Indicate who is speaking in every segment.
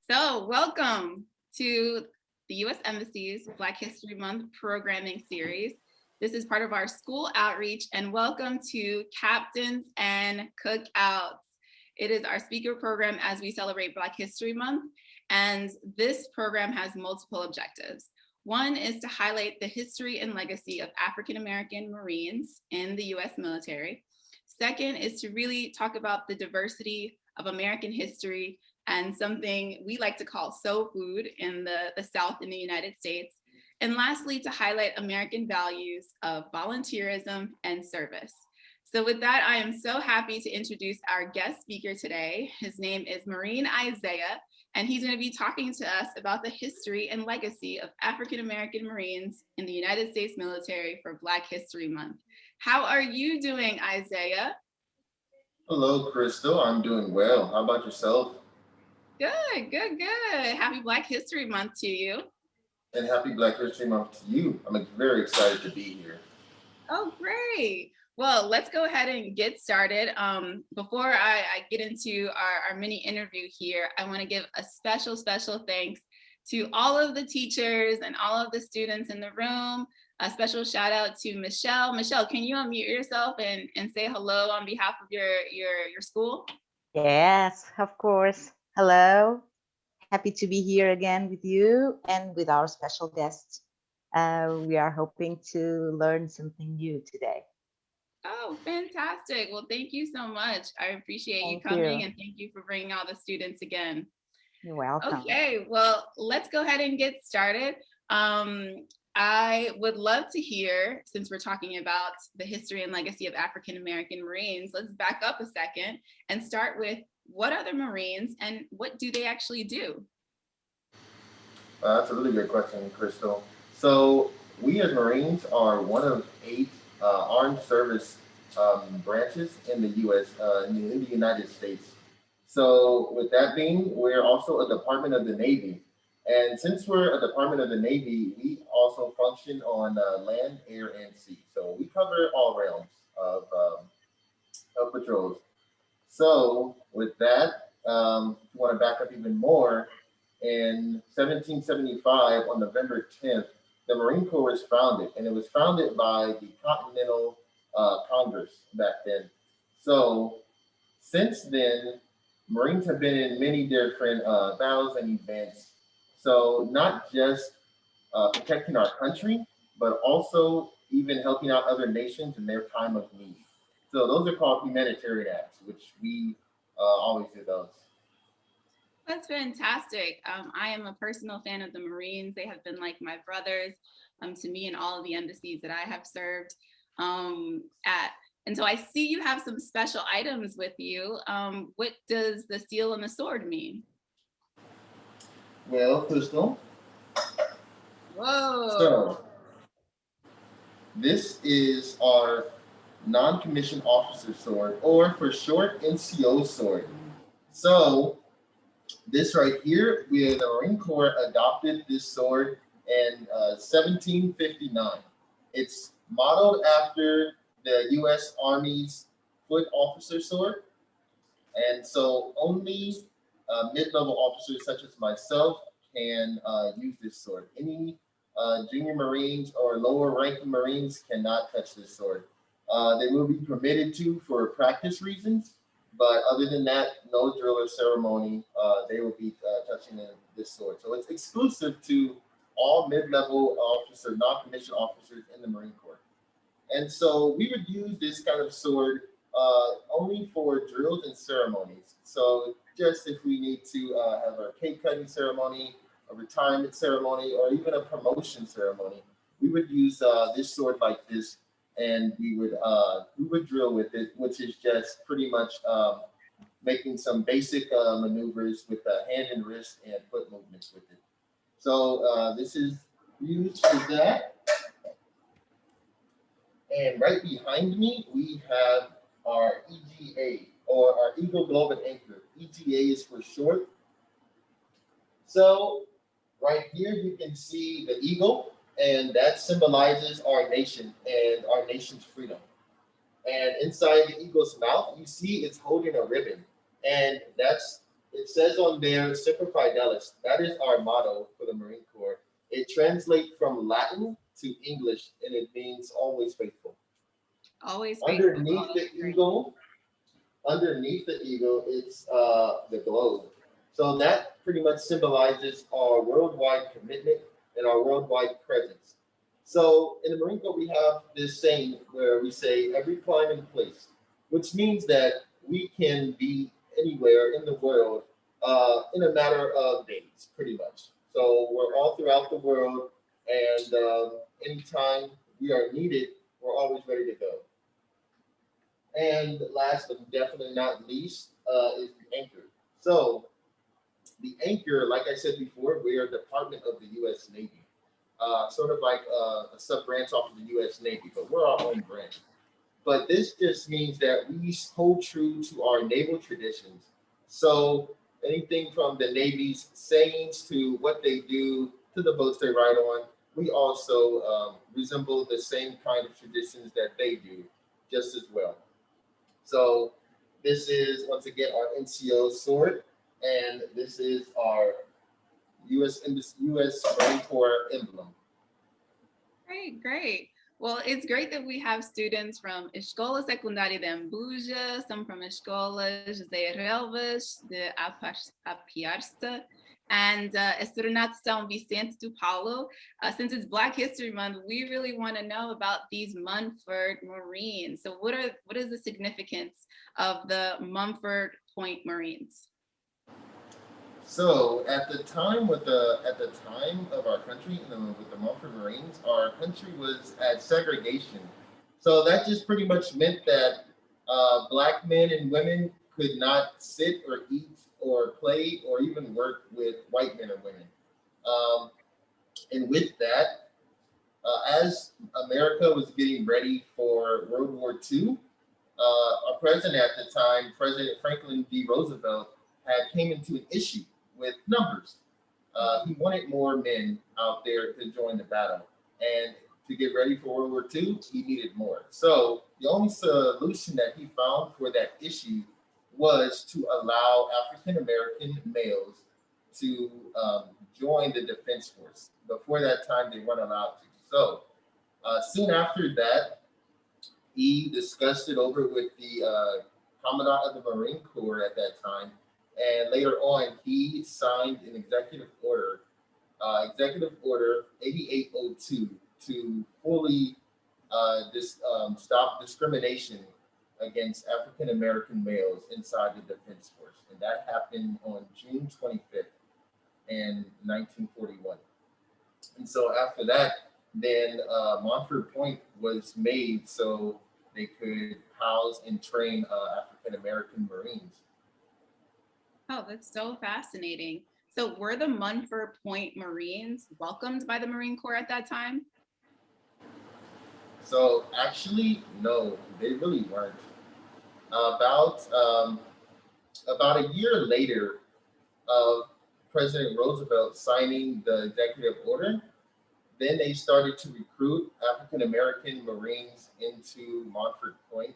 Speaker 1: So welcome to the U.S. Embassy's Black History Month programming series. This is part of our school outreach, and welcome to Captains and Cookouts. It is our speaker program as we celebrate Black History Month, and this program has multiple objectives. One is to highlight the history and legacy of African-American Marines in the U.S. military. Second is to really talk about the diversity of American history and something we like to call soul food in the South in the United States. And lastly, to highlight American values of volunteerism and service. So with that, I am so happy to introduce our guest speaker today. His name is Marine Isaiah, and he's going to be talking to us about the history and legacy of African-American Marines in the United States military for Black History Month. How are you doing, Isaiah?
Speaker 2: Hello, Crystal. I'm doing well. How about yourself?
Speaker 1: Good, good, good. Happy Black History Month to you.
Speaker 2: And happy Black History Month to you. I'm very excited to be here.
Speaker 1: Oh, great. Well, let's go ahead and get started. Before I get into our mini interview here, I want to give a special thanks to all of the teachers and all of the students in the room. A special shout out to Michelle. Michelle, can you unmute yourself and say hello on behalf of your school?
Speaker 3: Yes, of course. Hello. Happy to be here again with you and with our special guest. We are hoping to learn something new today.
Speaker 1: Oh, fantastic. Well, thank you so much. I appreciate you
Speaker 3: Thank
Speaker 1: coming,
Speaker 3: you.
Speaker 1: and thank you for bringing all the students again.
Speaker 3: You're welcome.
Speaker 1: Okay, well, let's go ahead and get started. I would love to hear, since we're talking about the history and legacy of African-American Marines, let's back up a second and start with what are the Marines and what do they actually do?
Speaker 2: That's a really good question, Crystal. So, we as Marines are one of 8 armed service branches in the U.S., in the United States. So, with that being, we're also a department of the Navy. And since we're a department of the Navy, we also function on land, air, and sea. So, we cover all realms of patrols. So, with that, if you want to back up even more, in 1775, on November 10th, the Marine Corps was founded, and it was founded by the Continental Congress back then. So, since then, Marines have been in many different battles and events. So, not just protecting our country, but also even helping out other nations in their time of need. So those are called humanitarian acts, which we always do those.
Speaker 1: That's fantastic. I am a personal fan of the Marines. They have been like my brothers to me in all of the embassies that I have served at. And so I see you have some special items with you. What does the seal and the sword mean?
Speaker 2: Well, Crystal,
Speaker 1: Whoa.
Speaker 2: so this is our non-commissioned officer sword, or for short, NCO sword. So this right here, the Marine Corps adopted this sword in 1759. It's modeled after the U.S. Army's foot officer sword, and so only mid-level officers such as myself can use this sword. Any junior Marines or lower-ranking Marines cannot touch this sword. They will be permitted to for practice reasons, but other than that, no drill or ceremony, they will be touching this sword. So it's exclusive to all mid-level officer, non-commissioned officers in the Marine Corps. And so we would use this kind of sword only for drills and ceremonies. So just if we need to have a cake cutting ceremony, a retirement ceremony, or even a promotion ceremony, we would use this sword like this, and we would drill with it, which is just pretty much making some basic maneuvers with hand and wrist and foot movements with it. So this is used for that. And right behind me, we have our EGA, or our Eagle Globe and Anchor. EGA is for short. So right here, you can see the eagle, and that symbolizes our nation and our nation's freedom. And inside the eagle's mouth, you see it's holding a ribbon, and that's it says on there, Semper Fidelis. That is our motto for the Marine Corps. It translates from Latin to English, and it means always faithful.
Speaker 1: Always faithful.
Speaker 2: Underneath the eagle, it's the globe. So that pretty much symbolizes our worldwide commitment and our worldwide presence. So in the Marine Corps, we have this saying where we say every time and place, which means that we can be anywhere in the world in a matter of days, pretty much. So we're all throughout the world, and anytime we are needed, we're always ready to go. And last but definitely not least is the anchor. So the anchor, like I said before, we are a department of the U.S. Navy, sort of like a sub-branch off of the U.S. Navy, but we're our own branch. But this just means that we hold true to our naval traditions. So anything from the Navy's sayings to what they do to the boats they ride on, we also resemble the same kind of traditions that they do just as well. So this is, once again, our NCO sword, and this is our U.S. Marine Corps emblem.
Speaker 1: Great, great. Well, it's great that we have students from Escola Secundária de Ambuja, some from Escolas de Relvas, de Apiarsta, and Estudante São Vicente do Paulo. Since it's Black History Month, we really want to know about these Mumford Marines. So what is the significance of the Mumford Point Marines?
Speaker 2: So at the time of our country, with the Mumford Marines, our country was at segregation. So that just pretty much meant that Black men and women could not sit or eat or play or even work with white men or women. And with that, as America was getting ready for World War II, our president at the time, President Franklin D. Roosevelt, had came into an issue with numbers. He wanted more men out there to join the battle. And to get ready for World War II, he needed more. So the only solution that he found for that issue was to allow African-American males to join the Defense Force. Before that time, they weren't allowed to. So soon after that, he discussed it over with the Commandant of the Marine Corps at that time. And later on, he signed an executive order 8802, to fully stop discrimination against African-American males inside the Defense Force. And that happened on June 25th in 1941. And so after that, then Mumford Point was made so they could house and train African-American Marines.
Speaker 1: Oh, that's so fascinating. So were the Mumford Point Marines welcomed by the Marine Corps at that time?
Speaker 2: So actually, no, they really weren't. About a year later of President Roosevelt signing the executive order, then they started to recruit African-American Marines into Mumford Point,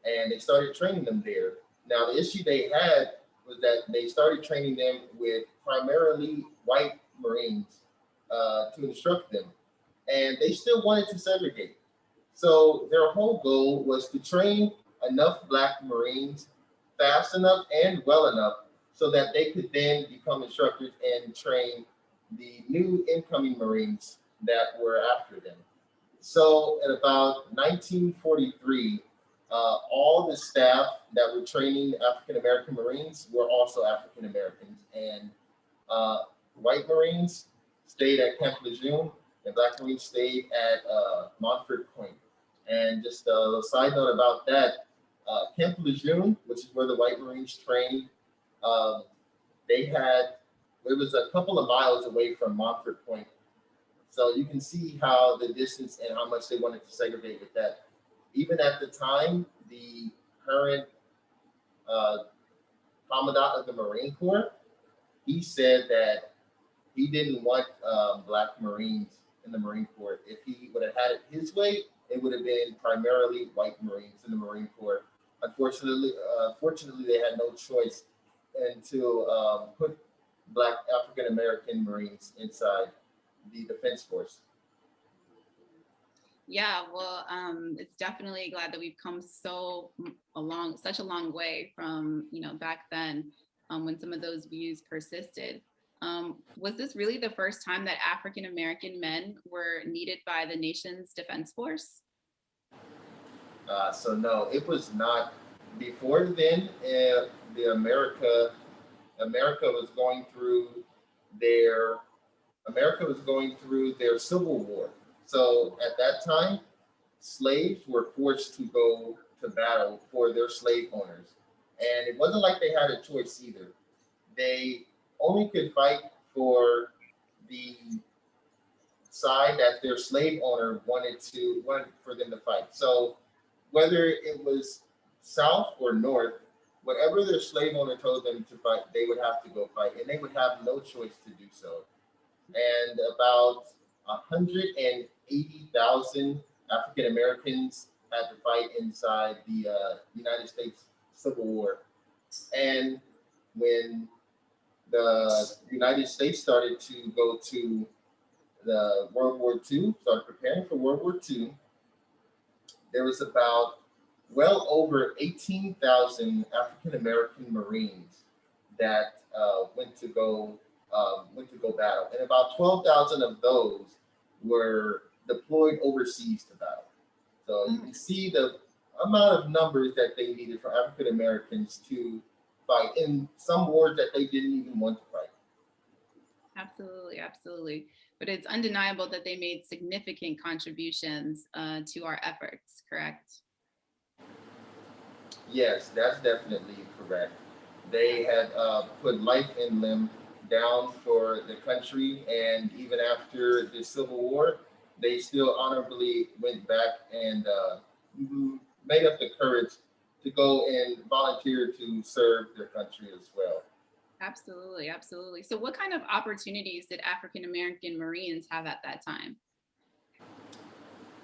Speaker 2: and they started training them there. Now, the issue they had was that they started training them with primarily white Marines to instruct them, and they still wanted to segregate. So their whole goal was to train enough Black Marines fast enough and well enough so that they could then become instructors and train the new incoming Marines that were after them. So at about 1943, all the staff that were training African-American Marines were also African-Americans, and white Marines stayed at Camp Lejeune, and Black Marines stayed at Mumford Point. And just a side note about that, Camp Lejeune, which is where the white Marines trained, it was a couple of miles away from Mumford Point. So you can see how the distance and how much they wanted to segregate with that. Even at the time, the current Commandant of the Marine Corps, he said that he didn't want Black Marines in the Marine Corps. If he would have had it his way, it would have been primarily white Marines in the Marine Corps. Unfortunately, fortunately, they had no choice to put Black African American Marines inside the Defense Force.
Speaker 1: Yeah, well, it's definitely glad that we've come such a long way from, back then, when some of those views persisted. Was this really the first time that African American men were needed by the nation's defense force?
Speaker 2: So no, it was not. Before then, America was going through their Civil War. So at that time, slaves were forced to go to battle for their slave owners. And it wasn't like they had a choice either. They only could fight for the side that their slave owner wanted for them to fight. So whether it was South or North, whatever their slave owner told them to fight, they would have to go fight, and they would have no choice to do so. And about 180,000 African Americans had to fight inside the United States Civil War. And when the United States started to go to the World War II, started preparing for World War II, there was about well over 18,000 African American Marines that went to go battle, and about 12,000 of those were deployed overseas to battle. So you can see the amount of numbers that they needed for African Americans to fight in some wars that they didn't even want to fight.
Speaker 1: Absolutely, absolutely. But it's undeniable that they made significant contributions to our efforts, correct?
Speaker 2: Yes, that's definitely correct. They had put life and limb down for the country, and even after the Civil War, they still honorably went back and made up the courage to go and volunteer to serve their country as well.
Speaker 1: Absolutely, absolutely. So what kind of opportunities did African American Marines have at that time?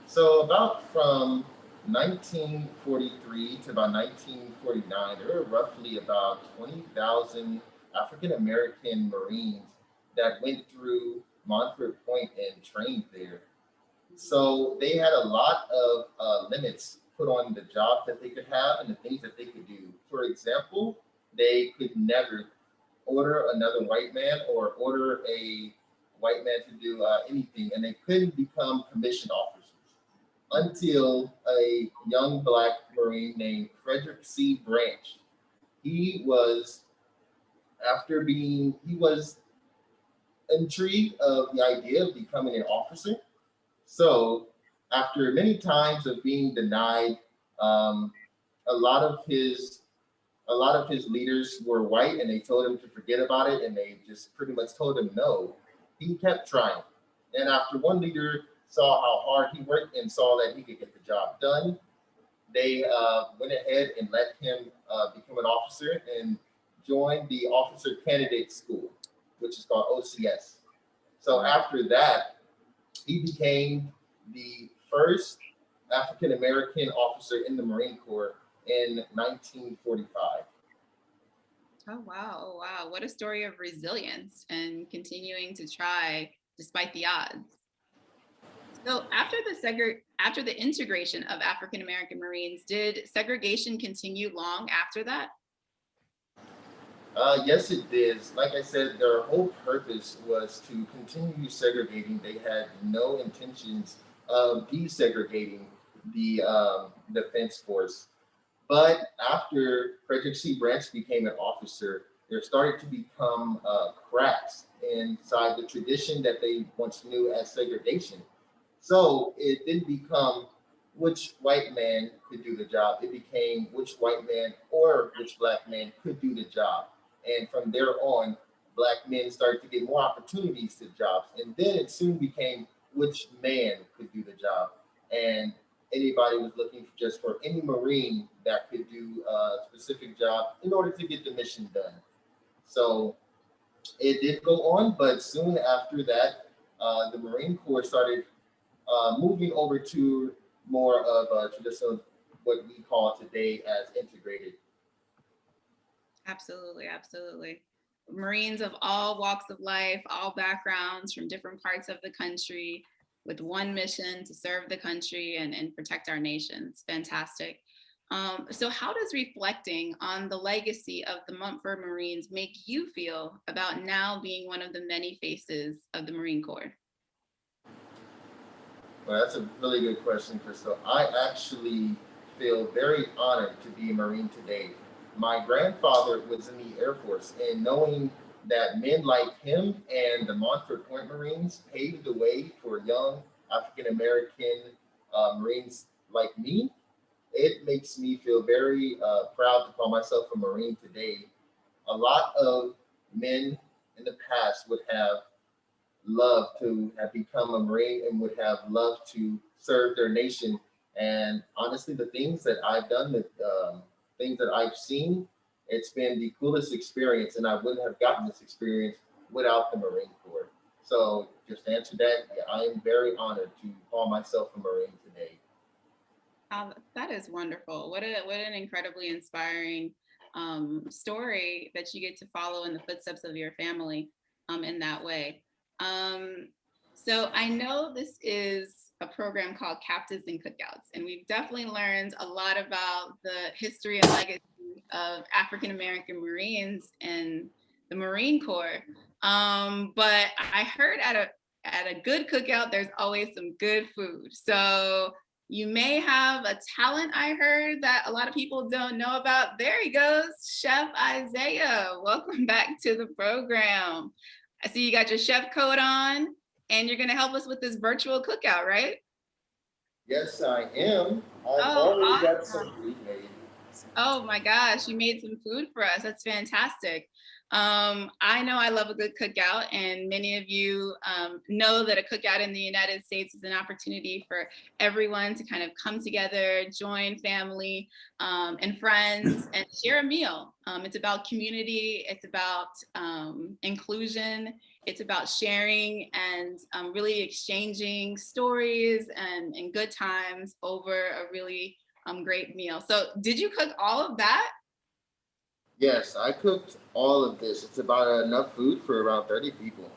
Speaker 2: So about from 1943 to about 1949, there were roughly about 20,000 African American Marines that went through Mumford Point and trained there. So they had a lot of limits put on the jobs that they could have and the things that they could do. For example, they could never order another white man or order a white man to do anything, and they couldn't become commissioned officers until a young Black Marine named Frederick C. Branch. He was intrigued of the idea of becoming an officer. So after many times of being denied, a lot of his leaders were white, and they told him to forget about it, and they just pretty much told him no. He kept trying, and after one leader saw how hard he worked and saw that he could get the job done, they went ahead and let him become an officer and join the Officer Candidate School, which is called OCS. So after that, he became the first African American officer in the Marine Corps in 1945.
Speaker 1: Oh, wow. Oh, wow. What a story of resilience and continuing to try despite the odds. So after the integration of African American Marines, did segregation continue long after that?
Speaker 2: Yes, it did. Like I said, their whole purpose was to continue segregating. They had no intentions of desegregating the defense force. But after Frederick C. Branch became an officer, there started to become cracks inside the tradition that they once knew as segregation. So it didn't become which white man could do the job. It became which white man or which Black man could do the job. And from there on, Black men started to get more opportunities to jobs. And then it soon became which man could do the job. And anybody was looking just for any Marine that could do a specific job in order to get the mission done. So it did go on, but soon after that, the Marine Corps started moving over to more of a traditional, what we call today as integrated.
Speaker 1: Absolutely, absolutely. Marines of all walks of life, all backgrounds from different parts of the country with one mission to serve the country and protect our nations. Fantastic. So how does reflecting on the legacy of the Mumford Marines make you feel about now being one of the many faces of the Marine Corps?
Speaker 2: Well, that's a really good question, Crystal. I actually feel very honored to be a Marine today. My grandfather was in the Air Force, and knowing that men like him and the Montford Point Marines paved the way for young African American Marines like me, it makes me feel very proud to call myself a Marine today. A lot of men in the past would have loved to have become a Marine and would have loved to serve their nation. And honestly, the things that I've done, the things that I've seen, it's been the coolest experience. And I wouldn't have gotten this experience without the Marine Corps. So just to answer that, yeah, I am very honored to call myself a Marine today.
Speaker 1: That is wonderful. What an incredibly inspiring story that you get to follow in the footsteps of your family in that way. So I know this is a program called Captives and Cookouts, and we've definitely learned a lot about the history and legacy of African American Marines and the Marine Corps. But I heard at a good cookout, there's always some good food. So you may have a talent, I heard, that a lot of people don't know about. There he goes, Chef Isaiah. Welcome back to the program. I see you got your chef coat on, and you're gonna help us with this virtual cookout, right?
Speaker 2: Yes, I am. I've
Speaker 1: Oh,
Speaker 2: already got
Speaker 1: awesome.
Speaker 2: some food made.
Speaker 1: Oh my gosh, you made some food for us. That's fantastic. I know I love a good cookout, and many of you know that a cookout in the United States is an opportunity for everyone to kind of come together, join family and friends, and share a meal. It's about community, it's about inclusion, it's about sharing and really exchanging stories and good times over a really great meal. So did you cook all of that?
Speaker 2: Yes, I cooked all of this. It's about enough food for around 30 people.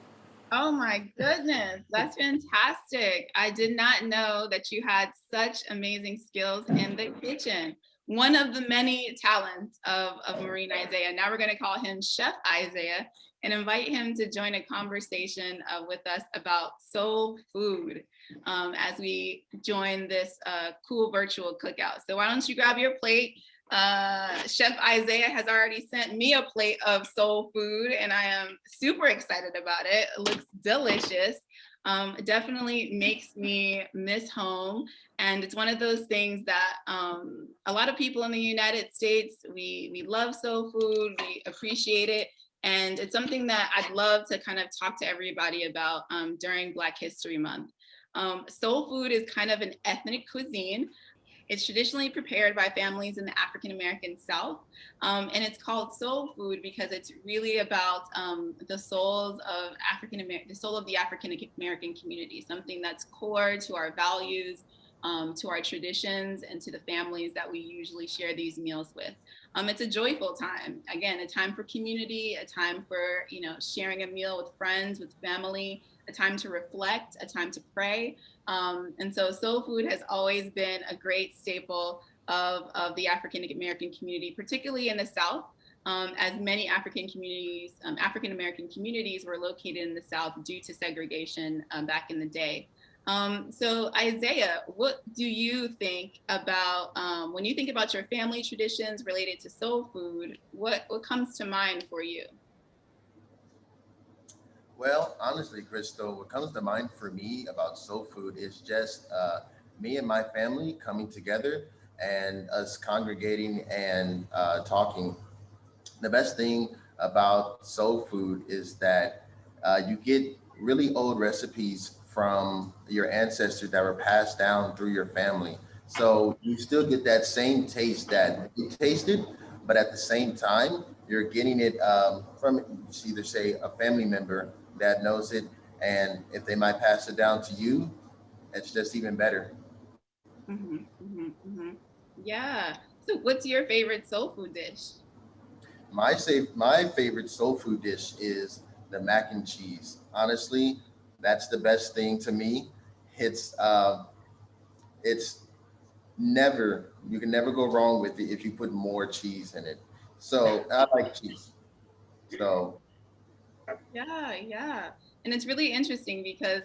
Speaker 1: Oh my goodness, that's fantastic. I did not know that you had such amazing skills in the kitchen. One of the many talents of Marine Isaiah. Now we're going to call him Chef Isaiah and invite him to join a conversation with us about soul food as we join this cool virtual cookout. So why don't you grab your plate? Chef Isaiah has already sent me a plate of soul food, and I am super excited about it. It looks delicious. It definitely makes me miss home. And it's one of those things that a lot of people in the United States, we love soul food, we appreciate it. And it's something that I'd love to kind of talk to everybody about during Black History Month. Soul food is kind of an ethnic cuisine. It's traditionally prepared by families in the African American South, and it's called soul food because it's really about the souls of the soul of the African American community, something that's core to our values, to our traditions, and to the families that we usually share these meals with. It's a joyful time. Again, a time for community, a time for sharing a meal with friends, with family, a time to reflect, a time to pray. And so soul food has always been a great staple of the African American community, particularly in the South, as many African American communities were located in the South due to segregation back in the day. So Isaiah, what do you think about, when you think about your family traditions related to soul food, what comes to mind for you?
Speaker 2: Well, honestly, Crystal, what comes to mind for me about soul food is just me and my family coming together and us congregating and talking. The best thing about soul food is that you get really old recipes from your ancestors that were passed down through your family. So you still get that same taste that you tasted, but at the same time, you're getting it from either say a family member that knows it, and if they might pass it down to you, it's just even better.
Speaker 1: Hmm, hmm, hmm. Yeah. So what's your favorite soul food dish?
Speaker 2: my favorite soul food dish is the mac and cheese. Honestly, that's the best thing to me. It's never you can never go wrong with it if you put more cheese in it. So I like cheese. So
Speaker 1: Yeah, yeah. And it's really interesting because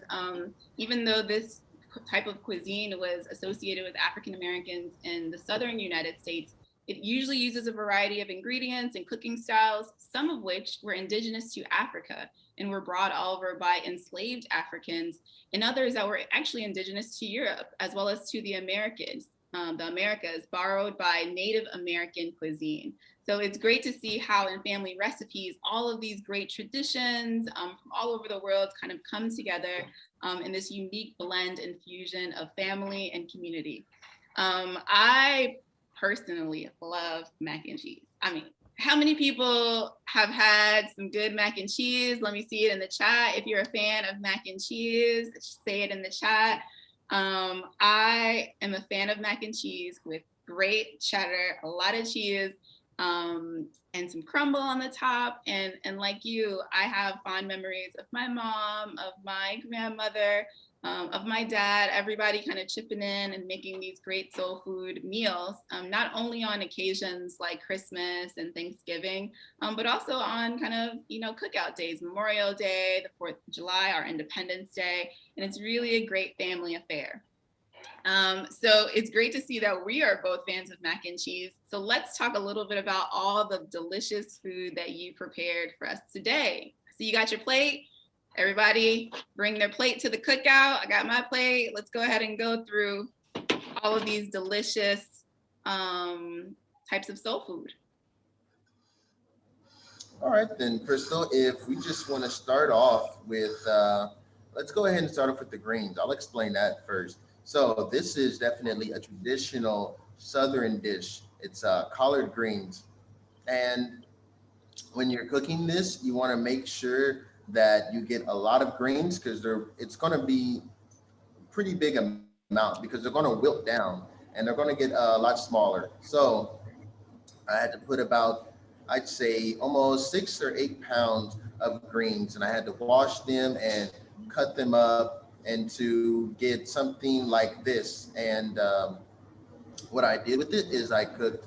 Speaker 1: even though this type of cuisine was associated with African Americans in the southern United States, it usually uses a variety of ingredients and cooking styles, some of which were indigenous to Africa and were brought over by enslaved Africans, and others that were actually indigenous to Europe, as well as to the Americas. The Americas, borrowed by Native American cuisine. So it's great to see how in family recipes, all of these great traditions from all over the world kind of come together in this unique blend and fusion of family and community. I personally love mac and cheese. I mean, how many people have had some good mac and cheese? Let me see it in the chat. If you're a fan of mac and cheese, say it in the chat. I am a fan of mac and cheese with great cheddar, a lot of cheese, and some crumble on the top. And like you, I have fond memories of my mom, of my grandmother, of my dad, everybody kind of chipping in and making these great soul food meals, not only on occasions like Christmas and Thanksgiving, but also on kind of, cookout days, Memorial Day, the 4th of July, our Independence Day. And it's really a great family affair. So it's great to see that we are both fans of mac and cheese. So let's talk a little bit about all the delicious food that you prepared for us today. So you got your plate. Everybody bring their plate to the cookout. I got my plate. Let's go ahead and go through all of these delicious types of soul food.
Speaker 2: all right then, Crystal, if we just want to start off with let's go ahead and start off with the greens. I'll explain that first. So this is definitely a traditional Southern dish. It's collard greens. And when you're cooking this, you want to make sure that you get a lot of greens because it's going to be a pretty big amount because they're going to wilt down and they're going to get a lot smaller. So I had to put about, I'd say almost 6 or 8 pounds of greens, and I had to wash them and cut them up and to get something like this. And what I did with it is I cooked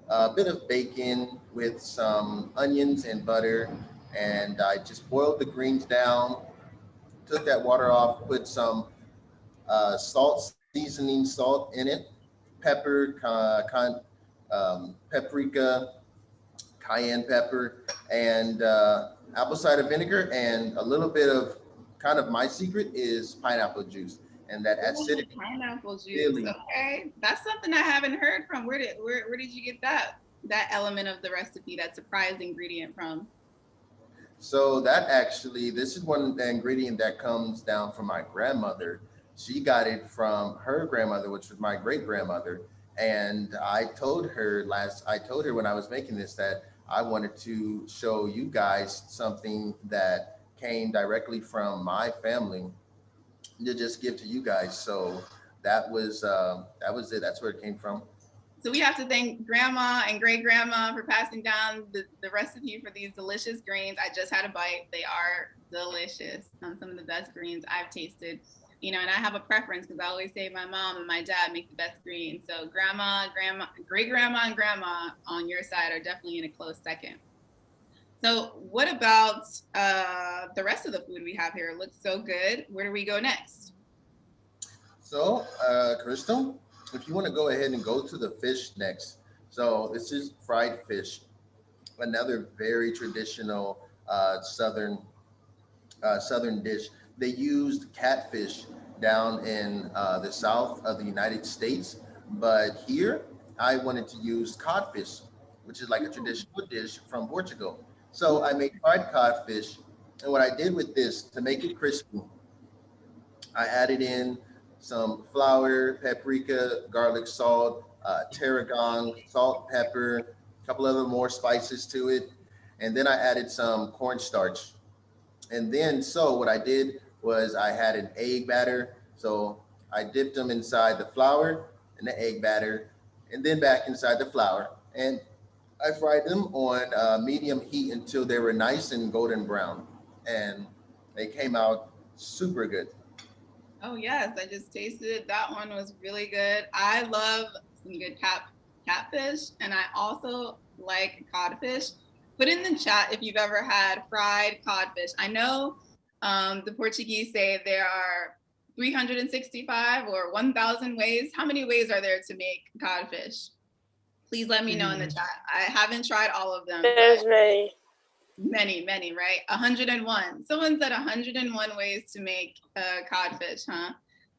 Speaker 2: a bit of bacon with some onions and butter, and I just boiled the greens down, took that water off, put some seasoning salt in it, pepper, paprika, cayenne pepper, and apple cider vinegar, and a little bit of my secret is pineapple juice, and that acidity.
Speaker 1: Pineapple juice. Really, okay, that's something I haven't heard from. Where did you get that element of the recipe, that surprise ingredient from?
Speaker 2: So this is one ingredient that comes down from my grandmother. She got it from her grandmother, which was my great grandmother. And I told her when I was making this that I wanted to show you guys something that came directly from my family to just give to you guys. So that was it. That's where it came from.
Speaker 1: So we have to thank grandma and great grandma for passing down the recipe for these delicious greens. I just had a bite. They are delicious. Some of the best greens I've tasted. And I have a preference because I always say my mom and my dad make the best greens. So grandma, great grandma, and grandma on your side are definitely in a close second. So what about the rest of the food we have here? It looks so good. Where do we go next?
Speaker 2: So, Crystal, if you want to go ahead and go to the fish next. So this is fried fish, another very traditional Southern dish. They used catfish down in the south of the United States, but here I wanted to use codfish, which is like a traditional dish from Portugal. So I made fried codfish, and what I did with this to make it crispy, I added in some flour, paprika, garlic salt, tarragon, salt, pepper, a couple other more spices to it, and then I added some cornstarch. And then, so what I did was I had an egg batter. So I dipped them inside the flour and the egg batter, and then back inside the flour. And I fried them on medium heat until they were nice and golden brown, and they came out super good.
Speaker 1: Oh yes, I just tasted it. That one was really good. I love some good catfish, and I also like codfish. Put in the chat if you've ever had fried codfish. I know the Portuguese say there are 365 or 1,000 ways. How many ways are there to make codfish? Please let me know in the chat. I haven't tried all of them.
Speaker 4: There's many.
Speaker 1: Many, right? 101. Someone said 101 ways to make codfish, huh?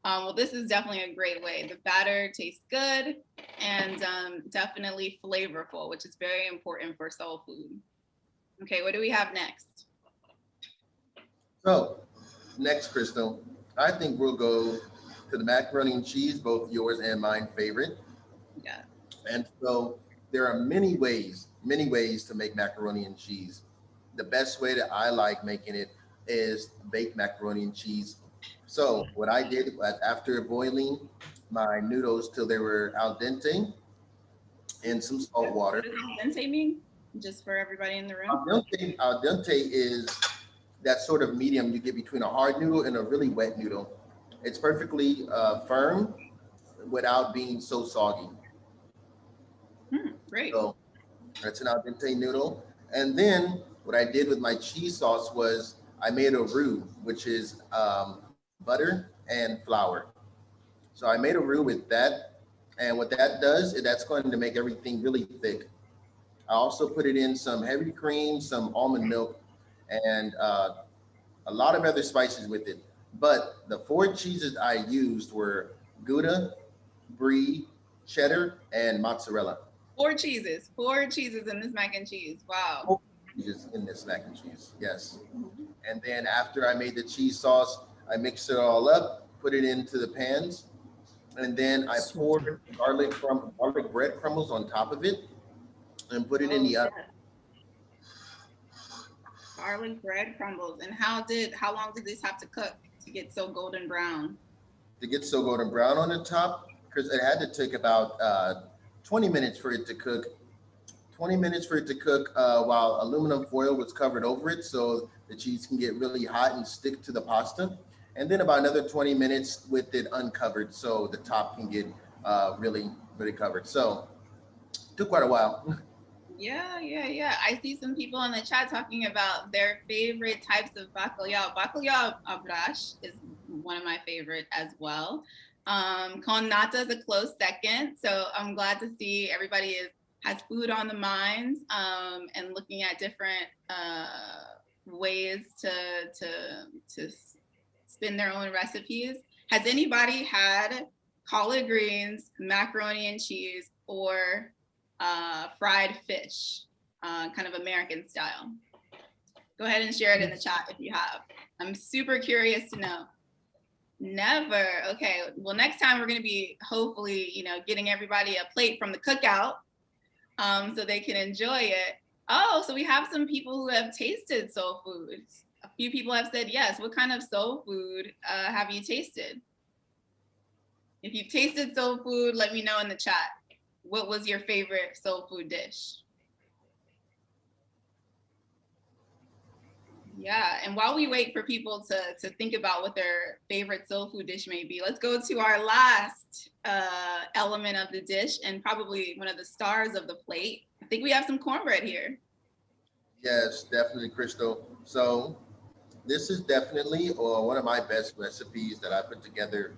Speaker 1: Well, this is definitely a great way. The batter tastes good and definitely flavorful, which is very important for soul food. Okay, what do we have next?
Speaker 2: So next, Crystal, I think we'll go to the macaroni and cheese, both yours and mine favorite.
Speaker 1: Yeah.
Speaker 2: And so there are many ways to make macaroni and cheese. The best way that I like making it is baked macaroni and cheese. So what I did after boiling my noodles till they were al dente in some salt water.
Speaker 1: What does al dente mean? Just for everybody in the room.
Speaker 2: Al dente is that sort of medium you get between a hard noodle and a really wet noodle. It's perfectly firm without being so soggy.
Speaker 1: Great.
Speaker 2: So that's an al dente noodle. And then what I did with my cheese sauce was I made a roux, which is butter and flour. So I made a roux with that. And what that does is that's going to make everything really thick. I also put it in some heavy cream, some almond milk, and a lot of other spices with it. But the 4 cheeses I used were Gouda, Brie, cheddar, and mozzarella.
Speaker 1: 4 cheeses in this mac and cheese. Wow.
Speaker 2: 4 cheeses in this mac and cheese, yes. And then after I made the cheese sauce, I mixed it all up, put it into the pans, and then I poured garlic bread crumbles on top of it and put it in the oven.
Speaker 1: Garlic bread crumbles. And how long did this have to cook to get so golden brown?
Speaker 2: To get so golden brown on the top, because it had to take about 20 minutes for it to cook. 20 minutes for it to cook while aluminum foil was covered over it so the cheese can get really hot and stick to the pasta. And then about another 20 minutes with it uncovered so the top can get really covered. So it took quite a while.
Speaker 1: Yeah. I see some people in the chat talking about their favorite types of bacalhau. Bacalhau abrash is one of my favorite as well. Con nata is a close second. So I'm glad to see everybody has food on the mind and looking at different ways to spin their own recipes. Has anybody had collard greens, macaroni and cheese, or fried fish, kind of American style? Go ahead and share it in the chat if you have. I'm super curious to know. Never. Okay. Well, next time we're going to be hopefully, getting everybody a plate from the cookout so they can enjoy it. Oh, so we have some people who have tasted soul foods. A few people have said yes. What kind of soul food have you tasted? If you've tasted soul food, let me know in the chat. What was your favorite soul food dish? Yeah, and while we wait for people to think about what their favorite soul food dish may be, let's go to our last element of the dish and probably one of the stars of the plate. I think we have some cornbread here.
Speaker 2: Yes, definitely, Crystal. So this is definitely one of my best recipes that I put together.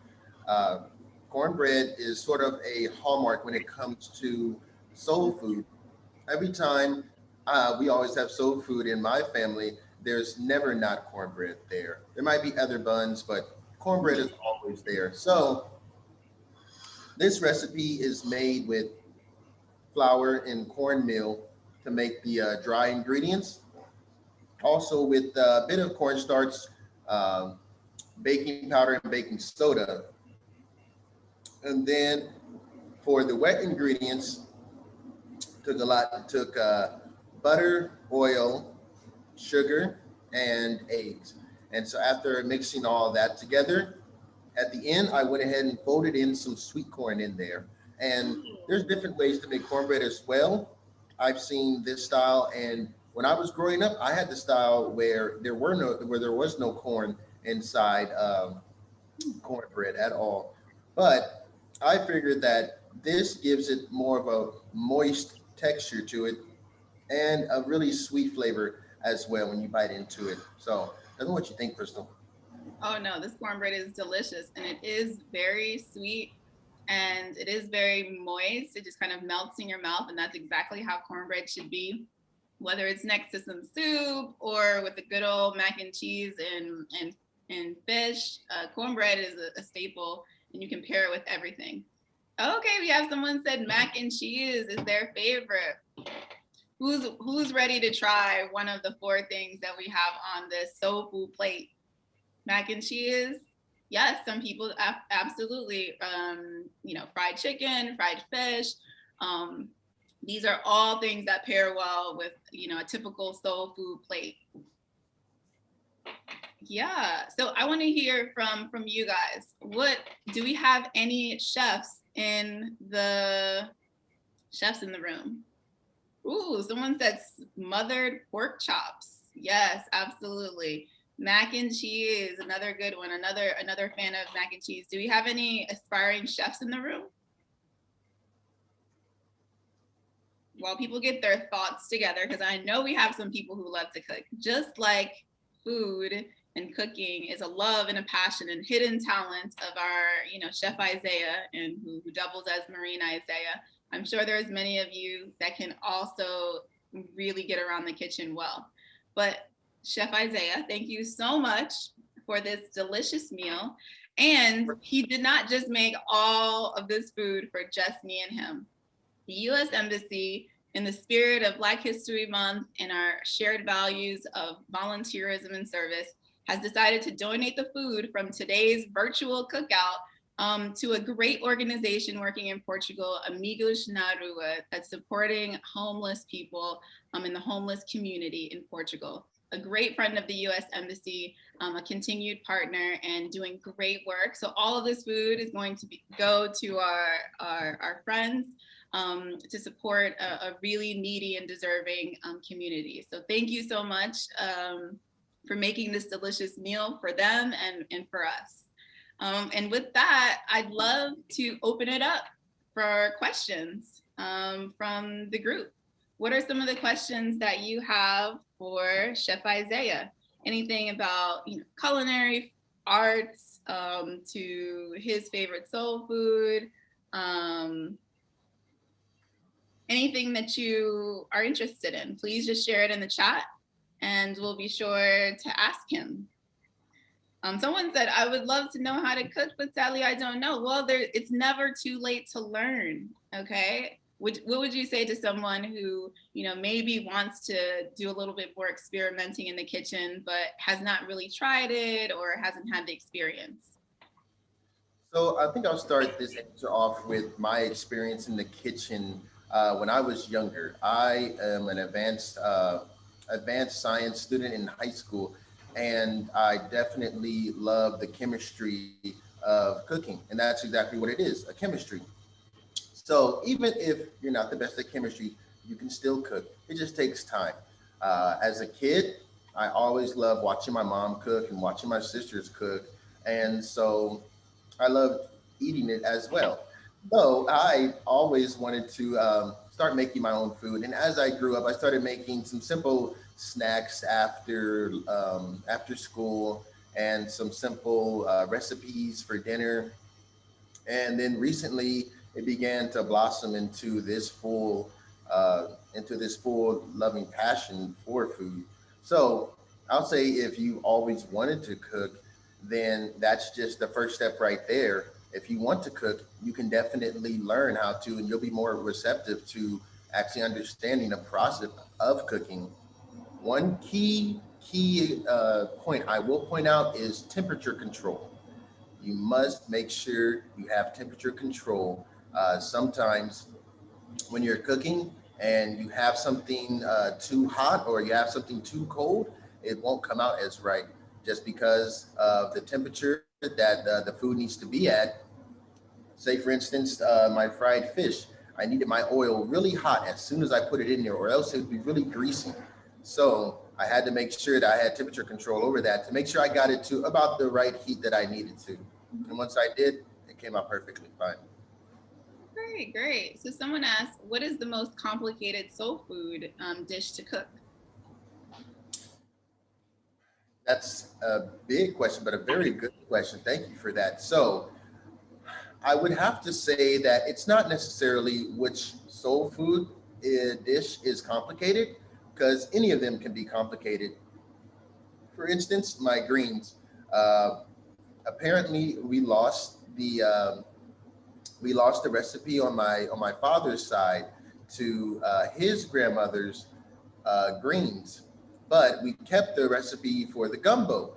Speaker 2: Cornbread is sort of a hallmark when it comes to soul food. Every time we always have soul food in my family, there's never not cornbread there. There might be other buns, but cornbread is always there. So this recipe is made with flour and cornmeal to make the dry ingredients. Also with a bit of cornstarch, baking powder, and baking soda. And then for the wet ingredients, took butter, oil, sugar, and eggs. And so after mixing all that together, at the end, I went ahead and folded in some sweet corn in there. And there's different ways to make cornbread as well. I've seen this style, and when I was growing up, I had the style where there was no corn inside cornbread at all. But I figured that this gives it more of a moist texture to it and a really sweet flavor as well when you bite into it. So, tell me what you think, Crystal.
Speaker 1: Oh no, this cornbread is delicious and it is very sweet and it is very moist. It just kind of melts in your mouth, and that's exactly how cornbread should be. Whether it's next to some soup or with a good old mac and cheese and fish, cornbread is a staple, and you can pair it with everything. Okay, we have someone said mac and cheese is their favorite. Who's ready to try one of the 4 things that we have on this Sofu plate? Mac and cheese. Yes, some people absolutely. Fried chicken, fried fish. These are all things that pair well with, a typical soul food plate. Yeah, so I want to hear from you guys. What do we have any chefs in the room? Ooh, someone said smothered pork chops. Yes, absolutely. Mac and cheese, another good one. Another fan of mac and cheese. Do we have any aspiring chefs in the room? While people get their thoughts together, because I know we have some people who love to cook. Just like food and cooking is a love and a passion and hidden talent of our, Chef Isaiah, and who doubles as Marine Isaiah. I'm sure there's many of you that can also really get around the kitchen well. But Chef Isaiah, thank you so much for this delicious meal. And he did not just make all of this food for just me and him. The U.S. Embassy, in the spirit of Black History Month and our shared values of volunteerism and service, has decided to donate the food from today's virtual cookout to a great organization working in Portugal, Amigos da Rua, that's supporting homeless people in the homeless community in Portugal. A great friend of the U.S. Embassy, a continued partner, and doing great work. So all of this food is going to go to our friends to support a really needy and deserving community. So thank you so much for making this delicious meal for them and for us. And with that, I'd love to open it up for questions from the group. What are some of the questions that you have for Chef Isaiah? Anything about culinary arts to his favorite soul food, anything that you are interested in, please just share it in the chat and we'll be sure to ask him. Someone said, I would love to know how to cook, but sadly I don't know. Well, it's never too late to learn, okay? What would you say to someone who, maybe wants to do a little bit more experimenting in the kitchen, but has not really tried it or hasn't had the experience?
Speaker 2: So I think I'll start this answer off with my experience in the kitchen when I was younger. I am an advanced science student in high school, and I definitely love the chemistry of cooking, and that's exactly what it is, a chemistry. So even if you're not the best at chemistry, you can still cook. It just takes time. As a kid, I always loved watching my mom cook and watching my sisters cook, and so I loved eating it as well. So I always wanted to start making my own food, and as I grew up, I started making some simple snacks after school, and some simple recipes for dinner. And then recently, it began to blossom into this full loving passion for food. So I'll say if you always wanted to cook, then that's just the first step right there. If you want to cook, you can definitely learn how to, and you'll be more receptive to actually understanding the process of cooking. One key point I will point out is temperature control. You must make sure you have temperature control. Sometimes when you're cooking and you have something too hot or you have something too cold, it won't come out as right just because of the temperature that the food needs to be at. Say, for instance, my fried fish. I needed my oil really hot as soon as I put it in there, or else it would be really greasy. So I had to make sure that I had temperature control over that to make sure I got it to about the right heat that I needed to. And once I did, it came out perfectly fine.
Speaker 1: Great, great. So someone asked, what is the most complicated soul food dish to cook?
Speaker 2: That's a big question, but a very good question. Thank you for that. So I would have to say that it's not necessarily which soul food dish is complicated, because any of them can be complicated. For instance, my greens. Apparently, we lost the recipe on my father's side to his grandmother's greens, but we kept the recipe for the gumbo.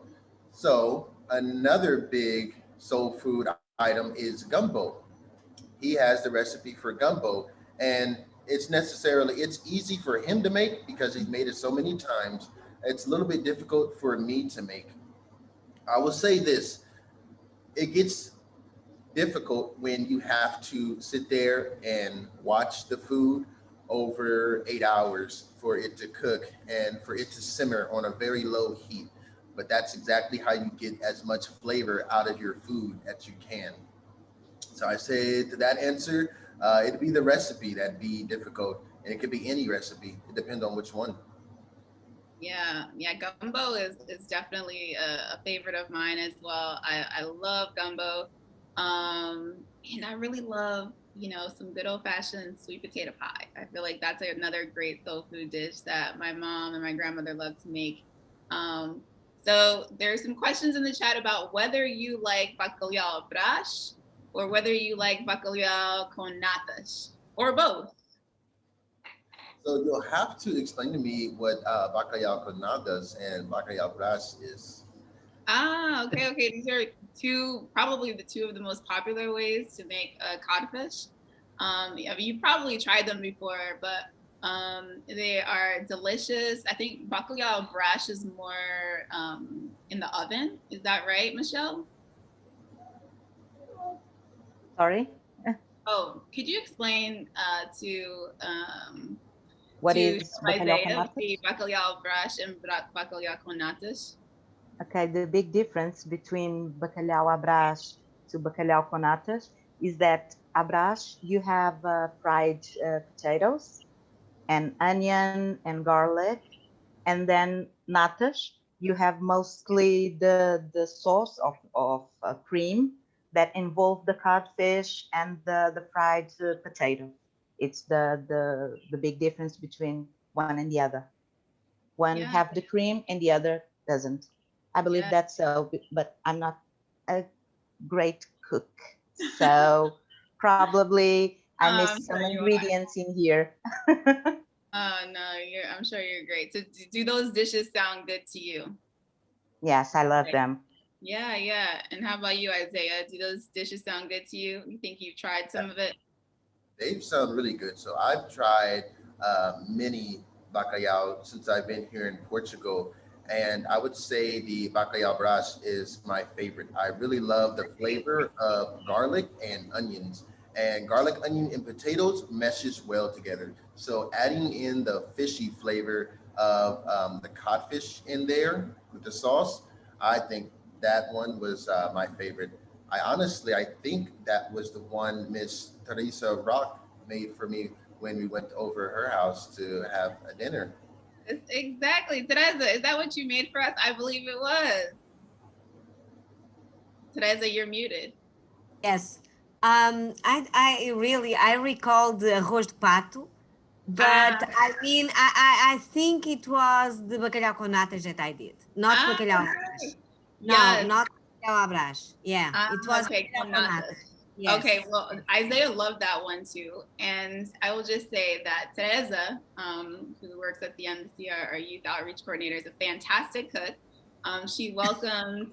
Speaker 2: So another big soul food item is gumbo. He has the recipe for gumbo, and it's easy for him to make because he's made it so many times. It's a little bit difficult for me to make. I will say this, it gets difficult when you have to sit there and watch the food over 8 hours for it to cook and for it to simmer on a very low heat. But that's exactly how you get as much flavor out of your food as you can. So I say to that answer, it'd be the recipe that'd be difficult. And it could be any recipe. It depends on which one.
Speaker 1: Yeah, gumbo is definitely a favorite of mine as well. I love gumbo. And I really love, some good old fashioned sweet potato pie. I feel like that's another great soul food dish that my mom and my grandmother love to make. So there's some questions in the chat about whether you like bacalhau brás or whether you like bacalhau com natas or both.
Speaker 2: So you'll have to explain to me what bacalhau com natas and bacalhau brás is.
Speaker 1: Okay. These are probably the two of the most popular ways to make codfish. You've probably tried them before, but they are delicious. I think bacalhau brás is more in the oven. Is that right, Michelle?
Speaker 3: Sorry?
Speaker 1: Oh, could you explain to
Speaker 3: What is bacalhau com
Speaker 1: Isaiah
Speaker 3: natas?
Speaker 1: the bacalhau brás and bacalhau com natas?
Speaker 3: Okay, the big difference between bacalhau à Brás to bacalhau com natas is that à Brás you have fried potatoes and onion and garlic, and then natas you have mostly the sauce of cream that involve the codfish and the fried potato. It's the big difference between one and the other. One have the cream and the other doesn't. I believe that's so, but I'm not a great cook, so probably I missed some ingredients in here.
Speaker 1: No, I'm sure you're great. So do those dishes sound good to you?
Speaker 3: Yes, I love them.
Speaker 1: Yeah. And how about you, Isaiah? Do those dishes sound good to you? You think you've tried some of it?
Speaker 2: They sound really good. So I've tried many bacalhau since I've been here in Portugal. And I would say the bacalhau brás is my favorite. I really love the flavor of garlic and onions. And garlic, onion, and potatoes meshes well together. So adding in the fishy flavor of the codfish in there with the sauce, I think that one was my favorite. I think that was the one Miss Teresa Rock made for me when we went over her house to have a dinner.
Speaker 1: Exactly. Teresa, is that what you made for us? I believe it was. Teresa, you're muted.
Speaker 4: Yes. I recall the arroz de pato, but I think it was the bacalhau com natas that I did, not bacalhau à Brás. No, not bacalhau à Brás. Yeah, it was bacalhau com natas.
Speaker 1: Yes. Okay, well, Isaiah loved that one too. And I will just say that Teresa, who works at the embassy, our youth outreach coordinator, is a fantastic cook. She welcomed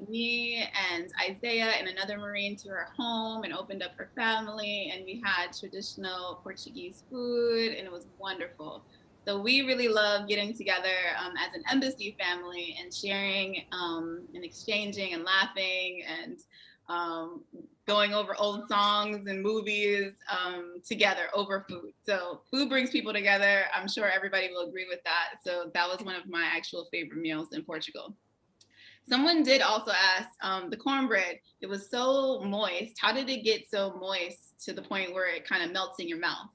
Speaker 1: me and Isaiah and another Marine to her home and opened up her family. And we had traditional Portuguese food, and it was wonderful. So we really love getting together as an embassy family and sharing and exchanging and laughing and going over old songs and movies together over food. So food brings people together. I'm sure everybody will agree with that. So that was one of my actual favorite meals in Portugal. Someone did also ask, the cornbread, it was so moist. How did it get so moist to the point where it kind of melts in your mouth?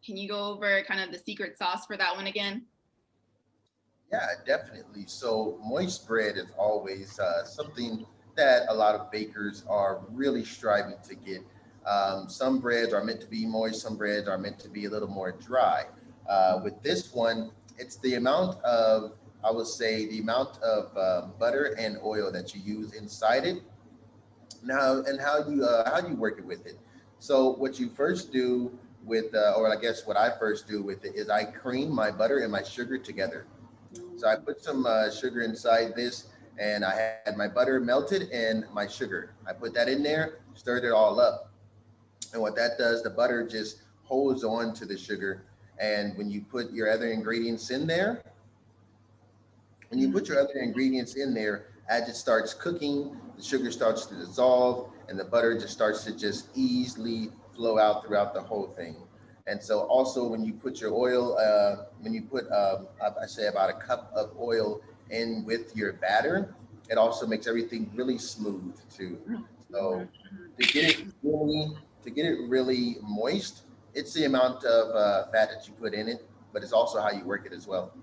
Speaker 1: Can you go over kind of the secret sauce for that one again?
Speaker 2: Yeah, definitely. So moist bread is always something that a lot of bakers are really striving to get. Some breads are meant to be moist, some breads are meant to be a little more dry. With this one, it's the amount of, I would say, the amount of butter and oil that you use inside it. Now, and how you work it with it. So what you first do with, or I guess what I first do with it is I cream my butter and my sugar together. So I put some sugar inside this, and I had my butter melted and my sugar. I put that in there, stirred it all up. And what that does, the butter just holds on to the sugar. And when you put your other ingredients in there, as it starts cooking, the sugar starts to dissolve and the butter just starts to just easily flow out throughout the whole thing. And so also when you put your oil, I say about a cup of oil in with your batter, it also makes everything really smooth too. So to get it really moist, it's the amount of fat that you put in it, but it's also how you work it as well.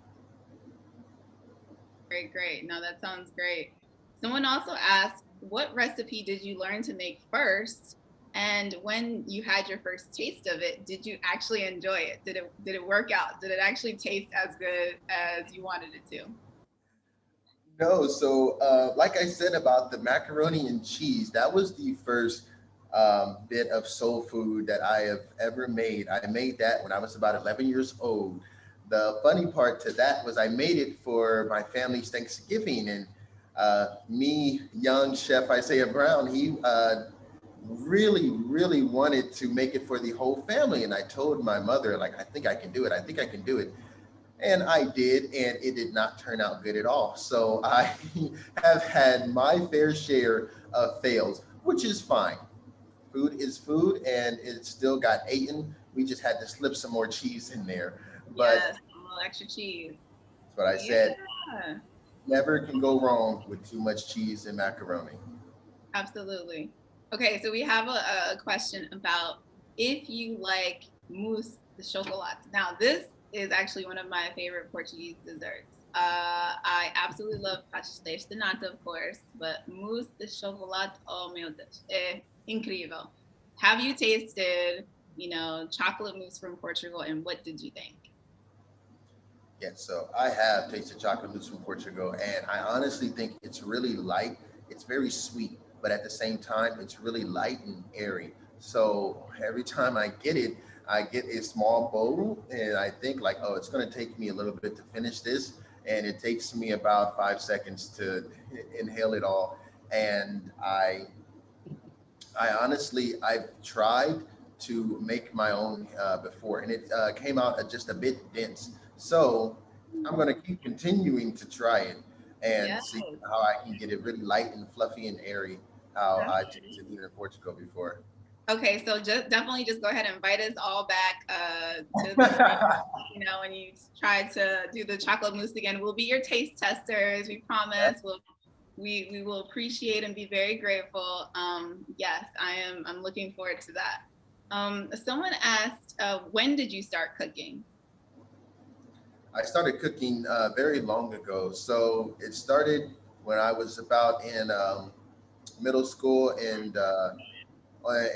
Speaker 1: Great. No, that sounds great. Someone also asked, what recipe did you learn to make first? And when you had your first taste of it, did you actually enjoy it? Did it work out? Did it actually taste as good as you wanted it to?
Speaker 2: No, so like I said about the macaroni and cheese, that was the first bit of soul food that I have ever made. I made that when I was about 11 years old. The funny part to that was I made it for my family's Thanksgiving, and me, young chef Isaiah Brown, he really wanted to make it for the whole family. And I told my mother, like, I think I can do it. I think I can do it. And I did, and it did not turn out good at all. So I have had my fair share of fails, which is fine. Food is food, and it still got eaten. We just had to slip some more cheese in there. But
Speaker 1: yes, a little extra cheese.
Speaker 2: That's what I said. Never can go wrong with too much cheese and macaroni.
Speaker 1: Absolutely. Okay, so we have a question about if you like mousse de chocolat. Now, this is actually one of my favorite Portuguese desserts. I absolutely love pastéis de nata, of course, but mousse de chocolat, oh meu Deus, incrível. Have you tasted, chocolate mousse from Portugal, and what did you think?
Speaker 2: Yes, so I have tasted chocolate mousse from Portugal, and I honestly think it's really light. It's very sweet, but at the same time, it's really light and airy. So every time I get it, I get a small bowl, and I think like, oh, it's going to take me a little bit to finish this, and it takes me about 5 seconds to inhale it all. And I honestly, I've tried to make my own before, and it came out just a bit dense. So I'm going to keep continuing to try it and see how I can get it really light and fluffy and airy, how I tasted it in Portugal before.
Speaker 1: Okay, so definitely just go ahead and invite us all back to the, when you try to do the chocolate mousse again. We'll be your taste testers. We promise. We will appreciate and be very grateful. Yes, I'm looking forward to that. Someone asked, when did you start cooking?
Speaker 2: I started cooking very long ago. So it started when I was about in middle school and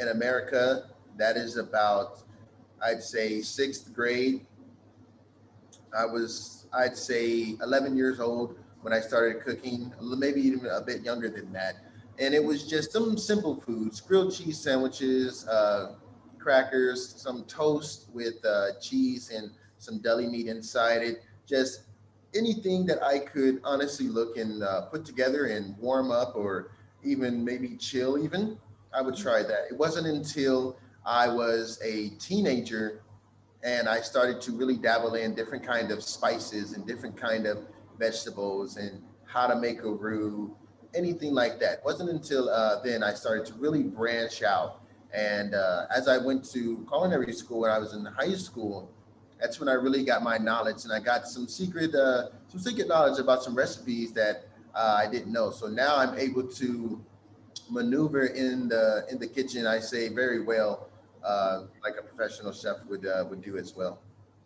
Speaker 2: in America. That is about, I'd say, 6th grade. I'd say 11 years old when I started cooking, maybe even a bit younger than that. And it was just some simple foods, grilled cheese sandwiches, crackers, some toast with cheese and some deli meat inside it. Just anything that I could honestly look and put together and warm up or even maybe chill even, I would try that. It wasn't until I was a teenager and I started to really dabble in different kind of spices and different kind of vegetables and how to make a roux anything like that. It wasn't until then I started to really branch out. And as I went to culinary school when I was in high school, that's when I really got my knowledge, and I got some secret knowledge about some recipes that I didn't know. So now I'm able to maneuver in the kitchen, I say, very well, like a professional chef would do as well.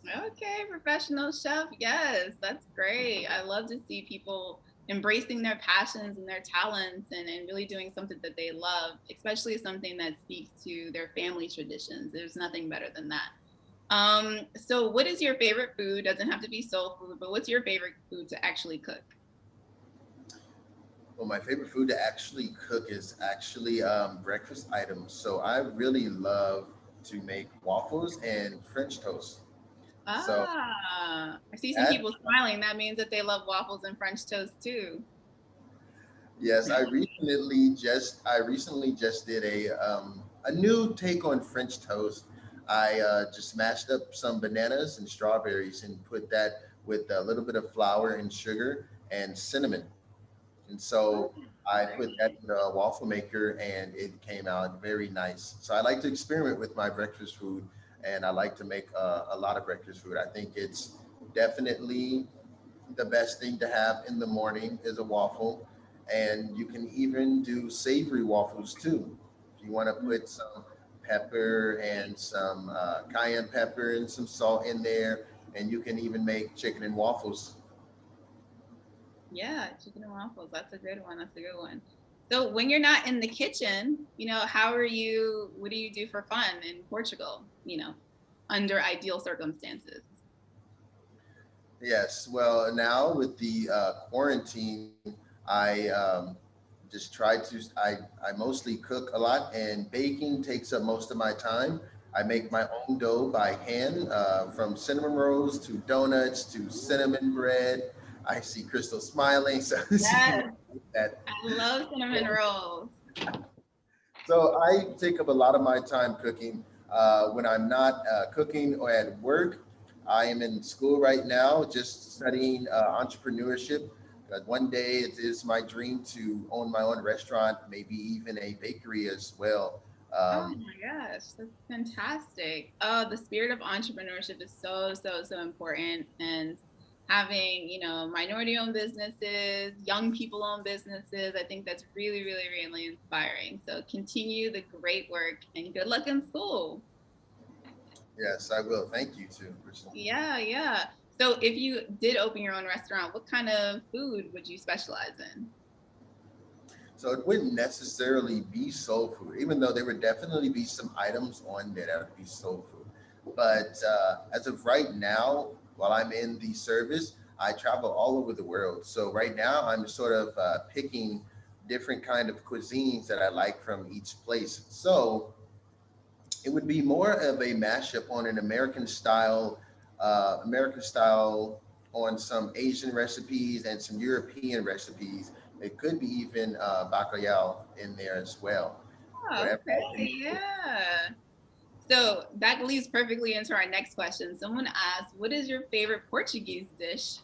Speaker 1: Okay, professional chef. Yes, that's great. I love to see people embracing their passions and their talents and really doing something that they love, especially something that speaks to their family traditions. There's nothing better than that. So what is your favorite food? Doesn't have to be soul food, but what's your favorite food to actually cook?
Speaker 2: Well, my favorite food to actually cook is actually breakfast items. So I really love to make waffles and French toast. So
Speaker 1: Ah, I see some
Speaker 2: that,
Speaker 1: people smiling. That means that they love waffles and French toast too.
Speaker 2: yes, I recently just did a new take on French toast. I just mashed up some bananas and strawberries and put that with a little bit of flour and sugar and cinnamon. And so I put that in a waffle maker and it came out very nice. So I like to experiment with my breakfast food, and I like to make a lot of breakfast food. I think it's definitely the best thing to have in the morning is a waffle. And you can even do savory waffles too. If you want to put some pepper and some cayenne pepper and some salt in there, and you can even make chicken and waffles.
Speaker 1: Yeah, chicken and waffles. That's a good one. That's a good one. So when you're not in the kitchen, how are you, what do you do for fun in Portugal, under ideal circumstances?
Speaker 2: Yes, well, now with the quarantine, I just try to, I mostly cook a lot, and baking takes up most of my time. I make my own dough by hand, from cinnamon rolls to donuts to cinnamon bread. I see Crystal smiling, so she
Speaker 1: Yes,
Speaker 2: would like that.
Speaker 1: I love cinnamon rolls.
Speaker 2: So I take up a lot of my time cooking. When I'm not cooking or at work, I am in school right now, just studying entrepreneurship. One day it is my dream to own my own restaurant, maybe even a bakery as well.
Speaker 1: Oh
Speaker 2: Um,
Speaker 1: my gosh, that's fantastic. Oh, the spirit of entrepreneurship is so, so, so important. And having, minority owned businesses, young people owned businesses, I think that's really, really, really inspiring. So continue the great work and good luck in school.
Speaker 2: yes, I will. Thank you too, Crystal.
Speaker 1: Yeah, yeah. So if you did open your own restaurant, what kind of food would you specialize in?
Speaker 2: So it wouldn't necessarily be soul food, even though there would definitely be some items on there that would be soul food. But as of right now, while I'm in the service, I travel all over the world. So right now, I'm sort of picking different kind of cuisines that I like from each place. So it would be more of a mashup on an American style on some Asian recipes and some European recipes. It could be even bacalhau in there as well.
Speaker 1: Oh,
Speaker 2: Whatever.
Speaker 1: okay, yeah. So that leads perfectly into our next question. Someone asked, "What is your favorite Portuguese dish?"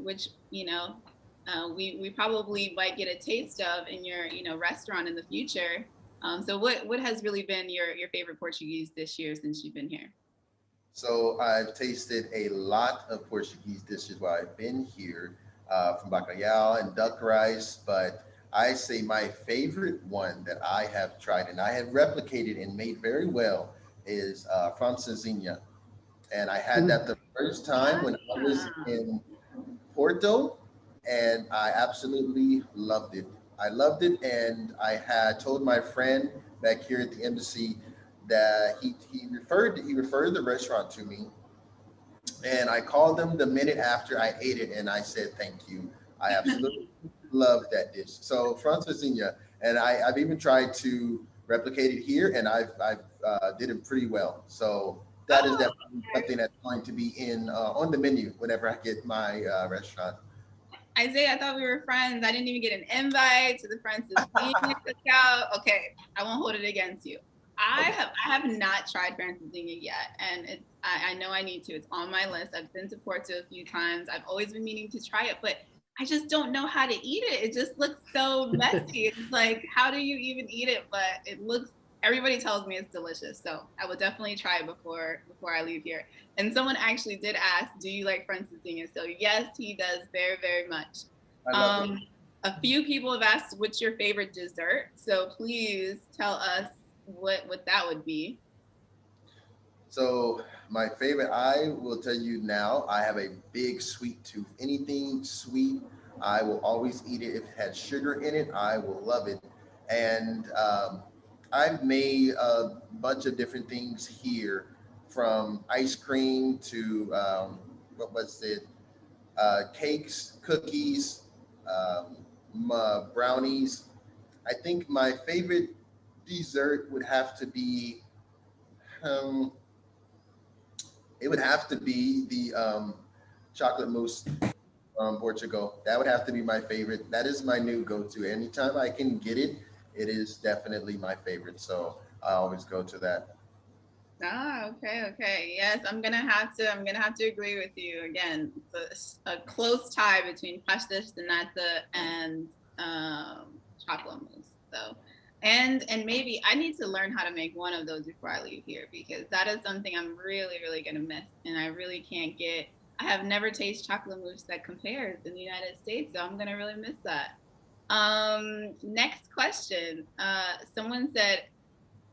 Speaker 1: Which we probably might get a taste of in your restaurant in the future. So what has really been your favorite Portuguese dish here since you've been here?
Speaker 2: So I've tasted a lot of Portuguese dishes while I've been here, from bacalhau and duck rice, but I say my favorite one that I have tried and I have replicated and made very well is francesinha. And I had that the first time when I was
Speaker 1: Ah,
Speaker 2: in Porto, and I absolutely loved it. I loved it, and I had told my friend back here at the embassy that he referred the restaurant to me, and I called him the minute after I ate it, and I said thank you. I absolutely love that dish. So francesinha, and I've even tried to replicate it here, and I've did it pretty well. So that is
Speaker 1: oh,
Speaker 2: definitely something that's going to be in on the menu whenever I get my restaurant.
Speaker 1: Isaiah, I thought we were friends. I didn't even get an invite to the Francesinha cookout. Okay, I won't hold it against you.
Speaker 2: Okay.
Speaker 1: I have not tried Francesinha yet, and I know I need to. It's on my list. I've been to Porto a few times. I've always been meaning to try it, but I just don't know how to eat it. It just looks so messy. It's like, how do you even eat it? But it looks, everybody tells me it's delicious. So I will definitely try it before I leave here. And someone actually did ask, do you like Franciscan? So yes, he does very, very much.
Speaker 2: I love it.
Speaker 1: A few people have asked, what's your favorite dessert? So please tell us what that would be.
Speaker 2: So my favorite, I will tell you now, I have a big sweet tooth. Anything sweet, I will always eat it. If it has sugar in it, I will love it. And I've made a bunch of different things here, from ice cream to what was it? Cakes, cookies, brownies. I think my favorite dessert would have to be, um, it would have to be the chocolate mousse from Portugal. That would have to be my favorite. That is my new go-to. Anytime I can get it, it is definitely my favorite. So I always go to that.
Speaker 1: Ah, okay. Yes, I'm gonna have to agree with you again. It's a close tie between pasta de nata and chocolate mousse. So, and maybe I need to learn how to make one of those before I leave here, because that is something I'm really, really gonna miss, and I really can't get. I have never tasted chocolate mousse that compares in the United States, so I'm gonna really miss that. Next question. Someone said,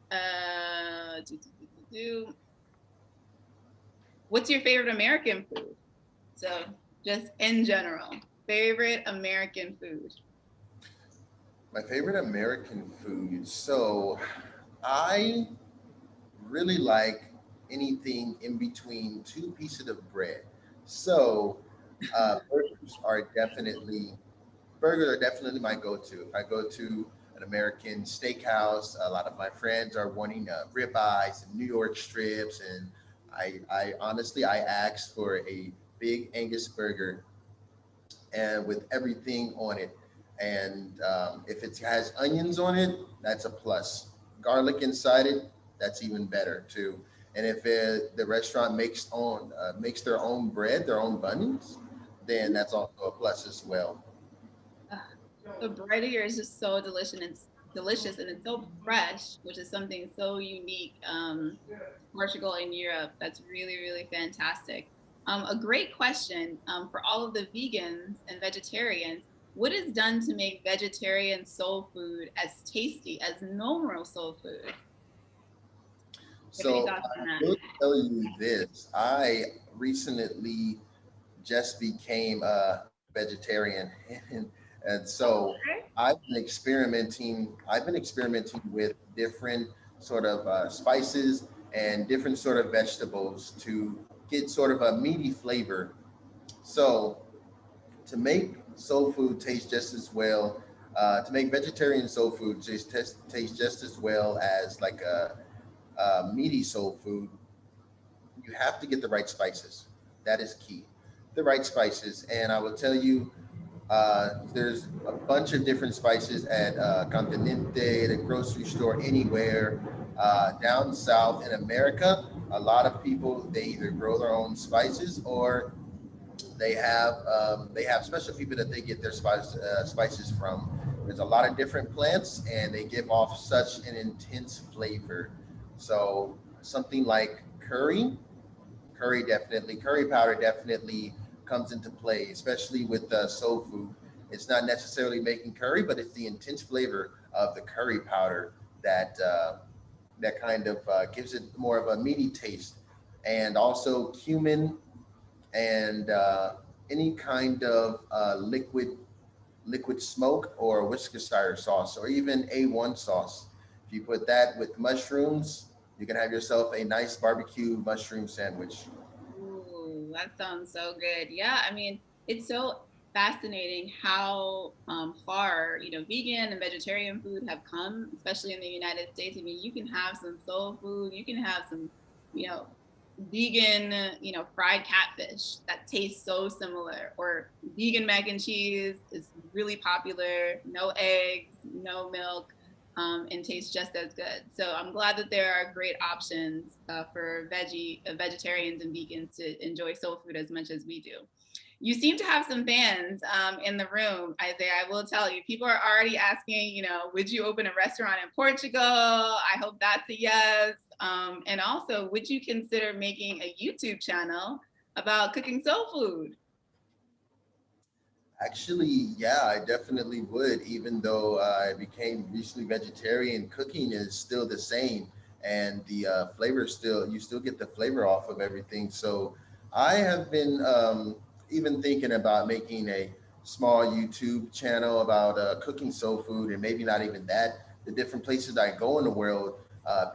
Speaker 1: uh, do, do, do, do. What's your favorite American food? So just in general, favorite American food.
Speaker 2: My favorite American food. So I really like anything in between two pieces of bread. So burgers are definitely burgers are definitely my go-to. If I go to an American steakhouse, a lot of my friends are wanting ribeyes and New York strips, and I honestly I asked for a big Angus burger and with everything on it. And if it has onions on it, that's a plus. Garlic inside it, that's even better too. And if the restaurant makes their own bread, their own buns, then that's also a plus as well.
Speaker 1: The bread here is just so delicious, and it's so fresh, which is something so unique. Portugal and Europe. That's really, really fantastic. A great question for all of the vegans and vegetarians. What is done to make vegetarian soul food as tasty as normal soul food? Do you have any
Speaker 2: So
Speaker 1: thoughts on
Speaker 2: I
Speaker 1: that?
Speaker 2: will tell you this. I recently just became a vegetarian, and so
Speaker 1: Okay.
Speaker 2: I've been experimenting with different sort of spices and different sort of vegetables to get sort of a meaty flavor. So to make soul food taste just as well, to make vegetarian soul food taste just as well as like a meaty soul food, you have to get the right spices. That is key. The right spices. And I will tell you, there's a bunch of different spices at Continente, the grocery store, anywhere. Down south in America, a lot of people, they either grow their own spices or they have special people that they get their spices from. There's a lot of different plants, and they give off such an intense flavor. So something like curry powder definitely comes into play, especially with soul food. It's not necessarily making curry, but it's the intense flavor of the curry powder that kind of gives it more of a meaty taste. And also cumin and any kind of liquid smoke or Worcestershire sauce or even A1 sauce. If you put that with mushrooms, you can have yourself a nice barbecue mushroom sandwich.
Speaker 1: Ooh, that sounds so good. Yeah, I mean, it's so fascinating how far, vegan and vegetarian food have come, especially in the United States. I mean, you can have some soul food, you can have some, you know, vegan, fried catfish that tastes so similar, or vegan mac and cheese is really popular, no eggs, no milk, and tastes just as good. So I'm glad that there are great options for vegetarians and vegans to enjoy soul food as much as we do. You seem to have some fans in the room, Isaiah. I will tell you, people are already asking, you know, would you open a restaurant in Portugal? I hope that's a yes. And also, would you consider making a YouTube channel about cooking soul food?
Speaker 2: Actually, yeah, I definitely would. Even though I became recently vegetarian, cooking is still the same, and the flavor still, you still get the flavor off of everything. So I have been even thinking about making a small YouTube channel about cooking soul food, and maybe not even that. The different places I go in the world,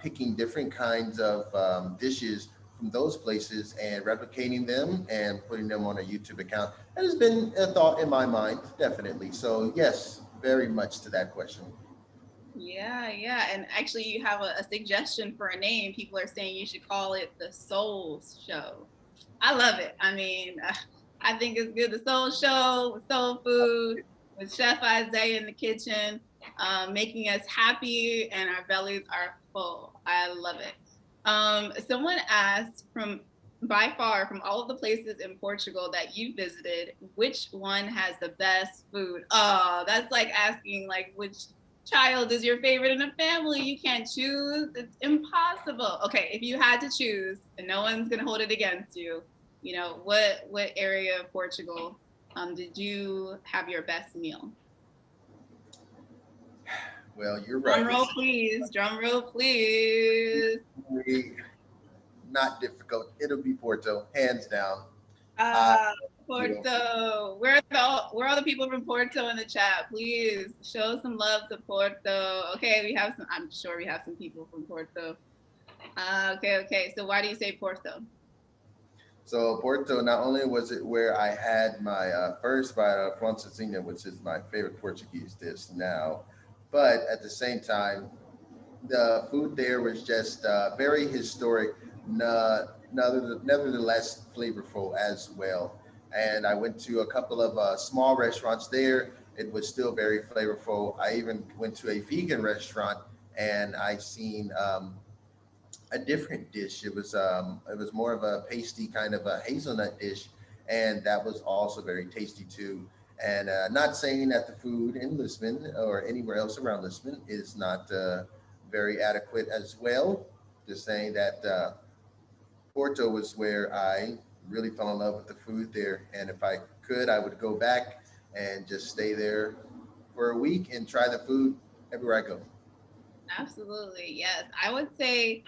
Speaker 2: picking different kinds of dishes from those places and replicating them and putting them on a YouTube account. That has been a thought in my mind, definitely. So yes, very much to that question.
Speaker 1: Yeah, yeah. And actually, you have a suggestion for a name. People are saying you should call it the Soul Show. I love it. I mean, I think it's good. The Soul Show with soul food, with Chef Isaiah in the kitchen, making us happy and our bellies are full. I love it. Someone asked by far from all of the places in Portugal that you visited, which one has the best food? Oh, that's like asking like which child is your favorite in a family. You can't choose. It's impossible. Okay, if you had to choose, and no one's gonna hold it against you, you know, what area of Portugal did you have your best meal?
Speaker 2: Well, you're
Speaker 1: Drum
Speaker 2: right.
Speaker 1: roll, please. Drum roll, please.
Speaker 2: Not difficult. It'll be Porto, hands down.
Speaker 1: Porto. Where are the people from Porto in the chat? Please show some love to Porto. Okay, we have some. I'm sure we have some people from Porto. Okay. So why do you say Porto?
Speaker 2: So Porto, not only was it where I had my first bite of francesinha, which is my favorite Portuguese dish now, but at the same time, the food there was just very historic, nevertheless flavorful as well. And I went to a couple of small restaurants there. It was still very flavorful. I even went to a vegan restaurant, and I seen a different dish. It was more of a pasty kind of a hazelnut dish, and that was also very tasty too. And not saying that the food in Lisbon or anywhere else around Lisbon is not very adequate as well. Just saying that Porto was where I really fell in love with the food there, and if I could, I would go back and just stay there for a week and try the food everywhere I go.
Speaker 1: Absolutely, yes. I would say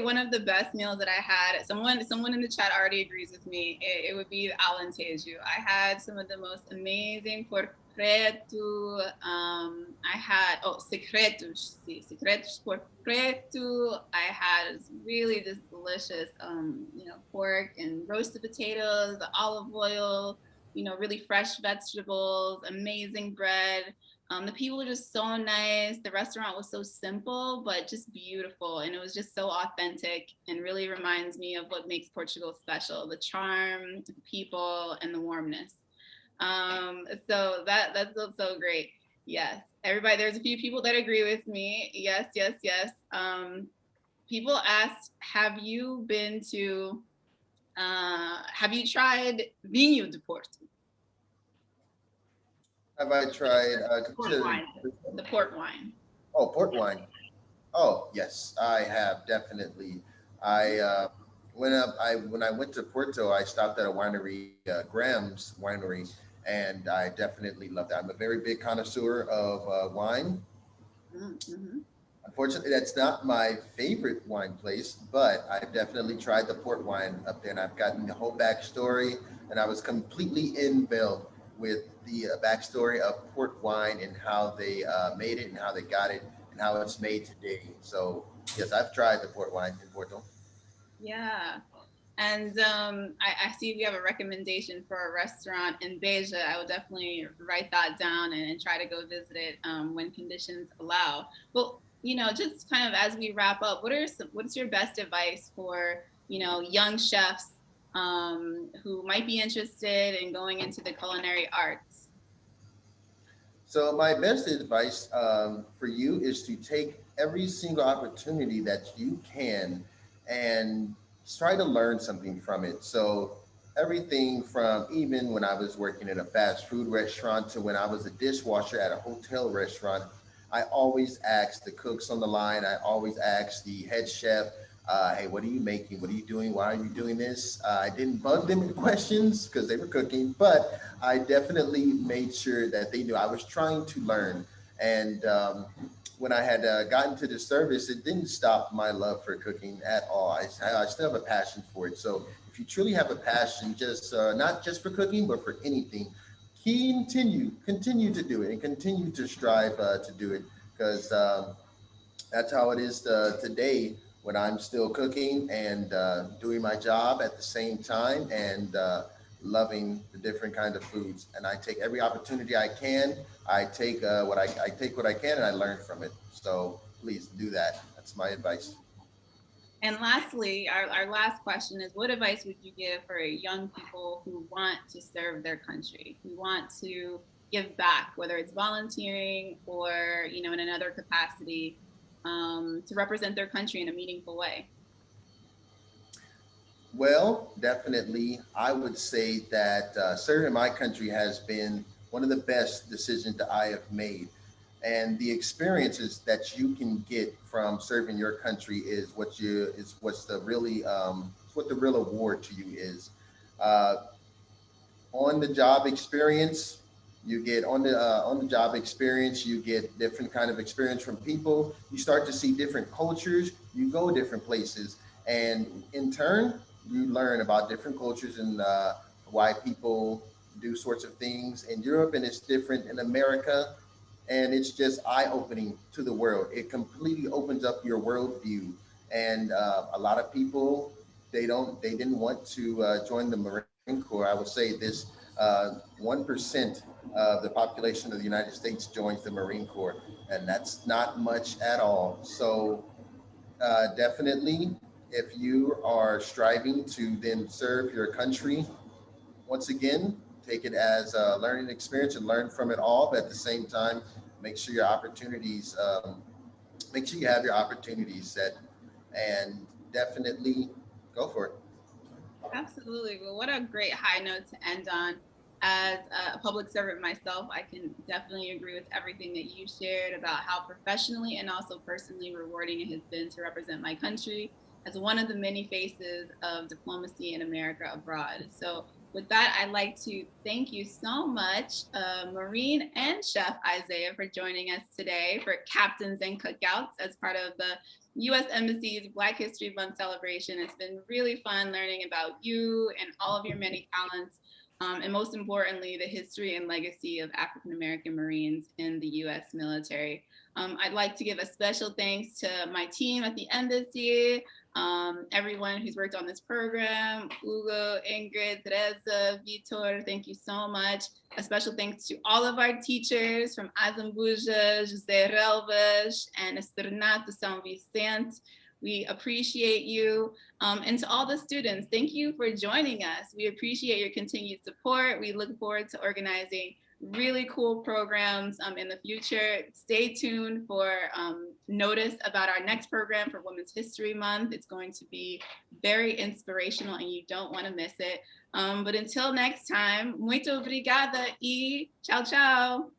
Speaker 1: one of the best meals that I had, someone in the chat already agrees with me, it would be alentejo. I had some of the most amazing pork preto. I had, secretos, secretos pork preto. I had really this delicious, pork and roasted potatoes, olive oil, really fresh vegetables, amazing bread. The people were just so nice. The restaurant was so simple, but just beautiful. And it was just so authentic and really reminds me of what makes Portugal special, the charm, the people, and the warmness. So that's so great. Yes, everybody, there's a few people that agree with me. Yes. People asked, have you tried vinho de Porto?
Speaker 2: Have I tried?
Speaker 1: Port wine. The port wine.
Speaker 2: Oh, port wine. Oh, yes, I have definitely. I when I went to Porto, I stopped at a winery, Graham's Winery, and I definitely loved that. I'm a very big connoisseur of wine.
Speaker 1: Mm-hmm.
Speaker 2: Unfortunately, that's not my favorite wine place, but I've definitely tried the port wine up there, and I've gotten the whole backstory, and I was completely enveloped with the backstory of port wine and how they made it and how they got it and how it's made today. So yes, I've tried the port wine in Porto.
Speaker 1: Yeah. And I see we have a recommendation for a restaurant in Beja. I will definitely write that down and try to go visit it when conditions allow. Well, just kind of as we wrap up, what's your best advice for, young chefs who might be interested in going into the culinary arts?
Speaker 2: So my best advice for you is to take every single opportunity that you can and try to learn something from it. So everything from even when I was working in a fast food restaurant to when I was a dishwasher at a hotel restaurant. I always asked the cooks on the line, I always asked the head chef, hey, what are you making? What are you doing? Why are you doing this? I didn't bug them with questions because they were cooking, but I definitely made sure that they knew I was trying to learn. And when I had gotten to the service, it didn't stop my love for cooking at all. I still have a passion for it. So if you truly have a passion, just not just for cooking, but for anything, continue to do it and continue to strive to do it, because that's how it is today when I'm still cooking and doing my job at the same time, and loving the different kind of foods. And I take every opportunity I can. I take what I can, and I learn from it. So please do that. That's my advice.
Speaker 1: And lastly, our last question is, what advice would you give for young people who want to serve their country, who want to give back, whether it's volunteering or, you know, in another capacity, to represent their country in a meaningful way?
Speaker 2: Well, definitely, I would say that serving my country has been one of the best decisions that I have made. And the experiences that you can get from serving your country is what's the really what the real award to you is. Uh, on the job experience, you get on the job experience, you get different kind of experience from people. You start to see different cultures. You go different places, and in turn, you learn about different cultures and why people do sorts of things in Europe, and it's different in America. And it's just eye-opening to the world. It completely opens up your worldview. And a lot of people, they didn't want to join the Marine Corps. I would say this: 1% of the population of the United States joins the Marine Corps, and that's not much at all. So definitely, if you are striving to then serve your country, once again, take it as a learning experience and learn from it all. But at the same time, make sure your opportunities, make sure you have your opportunities set, and definitely go for it.
Speaker 1: Absolutely. Well, what a great high note to end on. As a public servant myself, I can definitely agree with everything that you shared about how professionally and also personally rewarding it has been to represent my country as one of the many faces of diplomacy in America abroad. So with that, I'd like to thank you so much, Marine and Chef Isaiah, for joining us today for Captains and Cookouts as part of the U.S. Embassy's Black History Month celebration. It's been really fun learning about you and all of your many talents, and most importantly, the history and legacy of African American Marines in the U.S. military. I'd like to give a special thanks to my team at the Embassy, everyone who's worked on this program: Hugo, Ingrid, Teresa, Vitor, thank you so much. A special thanks to all of our teachers from Azambuja, José Relvas, and Externato São Vicente. We appreciate you. And to all the students, thank you for joining us. We appreciate your continued support. We look forward to organizing really cool programs in the future. Stay tuned for notice about our next program for Women's History Month. It's going to be very inspirational and you don't want to miss it. But until next time, muito obrigada e tchau, tchau.